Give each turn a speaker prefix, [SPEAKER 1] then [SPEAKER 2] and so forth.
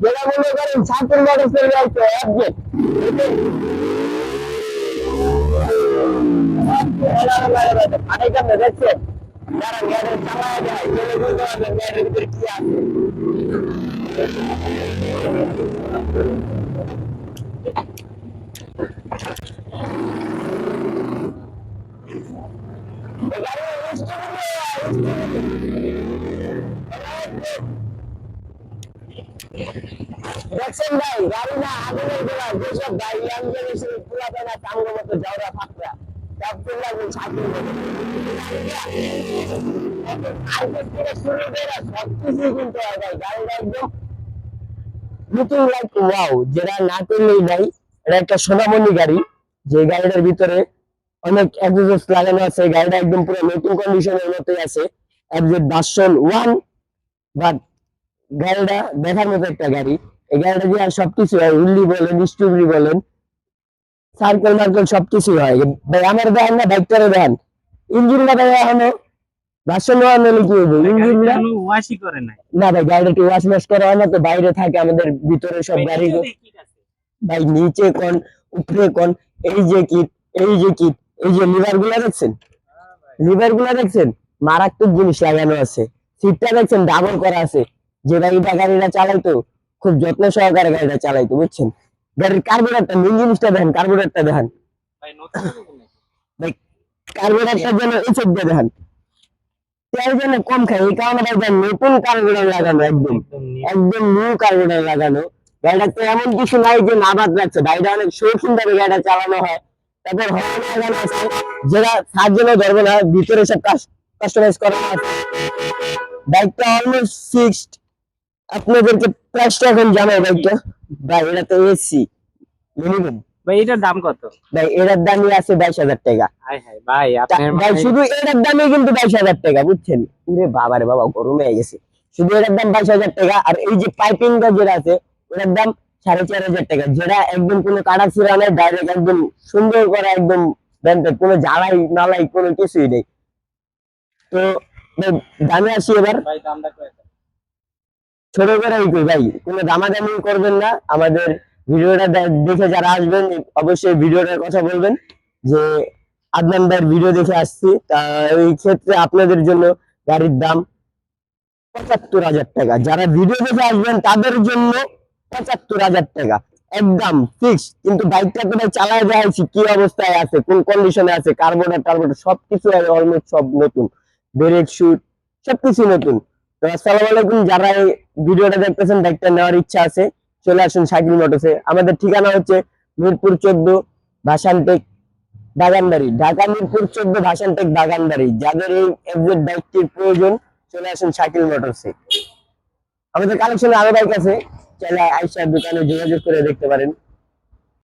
[SPEAKER 1] যেটা মনে করেন ছাত্র মোটর চলে যাচ্ছে দেখছেন যারা মেয়েদের চালায় যায় চলে বলতে পারবেন মেয়েদের ভিতরে কি আছে। দেখছেন ভাই গাড়ি না আগুনের গোলা যেসব ভাই ইয়াং জেনারেশন পুরা পেনা চাঙ্গ মতো যাওয়া ফাঁকরা সব চলে ছাত্র শুরু করে সবকিছু কিনতে হয় ভাই গাড়িটা একদম লুকিং লাইক ওয়াও, যেটা না করলেই নাই। এটা একটা সোনামণি গাড়ি, যে গাড়িটার ভিতরে অনেক এক্সোস্ট লাগানো আছে। গাড়িটা একদম পুরো নতুন কন্ডিশনের মতোই আছে, এফজেড ভার্সন 1। বাট গাড়িটা দেখার মতো একটা গাড়ি। এই গাড়িটা দিয়ে আর সবকিছু হয়, উল্লি বলেন, স্টুবরি বলেন, সার্কেল মার্কেল সবকিছু হয় ভাই। আমার দেখেন না, বাইকটারে দেখেন, ইঞ্জিনটা ভাই এখনো ভার্সন 1 হলে কি হবে, ইঞ্জিনটা
[SPEAKER 2] ওয়াশই করে নাই
[SPEAKER 1] না ভাই। গাড়িটা একটু ওয়াশ ম্যাশ করা হয় না তো, বাইরে থাকে আমাদের, ভিতরে সব গাড়ি ভাই নিচে কোন উপরে কোন। এই যে কিট, এই যে কিট, এই যে লিভার গুলা দেখছেন, লিভার গুলা দেখছেন, মারাত্মক জিনিস লাগানো আছে। সিটটা দেখছেন ডাবল করা আছে, যে ভাইটা গাড়িটা চালাইতো খুব যত্ন সহকারে গাড়িটা চালাইতো, বুঝছেন। গাড়ির কার্বোরেটরটা, মেন জিনিসটা দেখেন, কার্বোরেটরটা দেখেন
[SPEAKER 2] ভাই, নতুন
[SPEAKER 1] ভাই, কার্বোরেটরটা যেন এই সাইড দিয়ে দেখেন, তেল যেন কম খায়, এই কারণে ভাই নতুন কার্বোরেটর লাগানো, একদম একদম নিউ কার্বোরেটর লাগানো। গাড়িটা তো এমন কিছু নাই যে না বাদ রাখছে, গাড়িটা অনেক শৌখিন ভাবে গাড়িটা চালানো হয়। তারপর হর্ন লাগানো আছে, যেটা সার্জনও ধরবে না, ভিতরে সব কাস্টমাইজ করা আছে। বাইকটা অলমোস্ট ফিক্সড। আপনাদেরকে প্রাইসটা এখন জানাই বাইকটা ভাই। এটা তো এসি মিনিমাম
[SPEAKER 2] ভাই, এটার দাম কত?
[SPEAKER 1] ভাই এটার দামই আছে 22,000 টাকা।
[SPEAKER 2] হাই হাই ভাই, আপনার
[SPEAKER 1] ভাই শুধু এটার দামই কিন্তু 22,000 টাকা, বুঝছেন। বাবা রে বাবা, গরম হয়ে গেছে। শুধু এটার দাম 22,000 টাকা। আর এই যে পাইপিংটা যেটা আছে, ওটার দাম 4,500 টাকা, যেটা একদম কোনো কাটা ছিঁড়া নেই, ডাইরেক্ট একদম সুন্দর করে, একদম ব্র্যান্ডেড, কোনো জ্বালাই নালাই কোনো কিছুই নেই। তো ভাই দামে আসি এবার।
[SPEAKER 2] ভাই দামটা কত?
[SPEAKER 1] ছোট করে ভাই কোনো দামাদামি করবেন না। আমাদের ভিডিওটা দেখে যারা আসবেন অবশ্যই ভিডিওটার কথা বলবেন যে আদনান ভাইয়ের ভিডিও দেখে আসছি। তা এই ক্ষেত্রে আপনাদের জন্য গাড়ির দাম 75,000 টাকা। যারা ভিডিও দেখে আসবেন তাদের জন্য 75,000 টাকা একদম ফিক্স। কিন্তু বাইকটা তো ভাই চালায় যাচ্ছি, কি অবস্থায় আছে, কোন কন্ডিশনে আছে, কার্বোরেটর টার্বোরেটর সবকিছু অলমোস্ট সব নতুন, ব্রেক শুট সবকিছু নতুন। তো আসসালামু আলাইকুম, যারা এই ভিডিওটা দেখতেছেন, বাইকটা নেওয়ার ইচ্ছা আছে, চলে আসুন শাকিল মোটরসে। আমাদের ঠিকানা হচ্ছে মিরপুর 14 ভাসানটেক বাগানবাড়ি, ঢাকা মিরপুর 14 ভাসানটেক বাগানবাড়ি। যাদের এই এফজেড বাইকটির প্রয়োজন, চলে আসুন শাকিল মোটরসে। আমাদের কালেকশনে আরো বাইক আছে, চাইলে আইসা দোকানে যোগাযোগ করে দেখতে পারেন।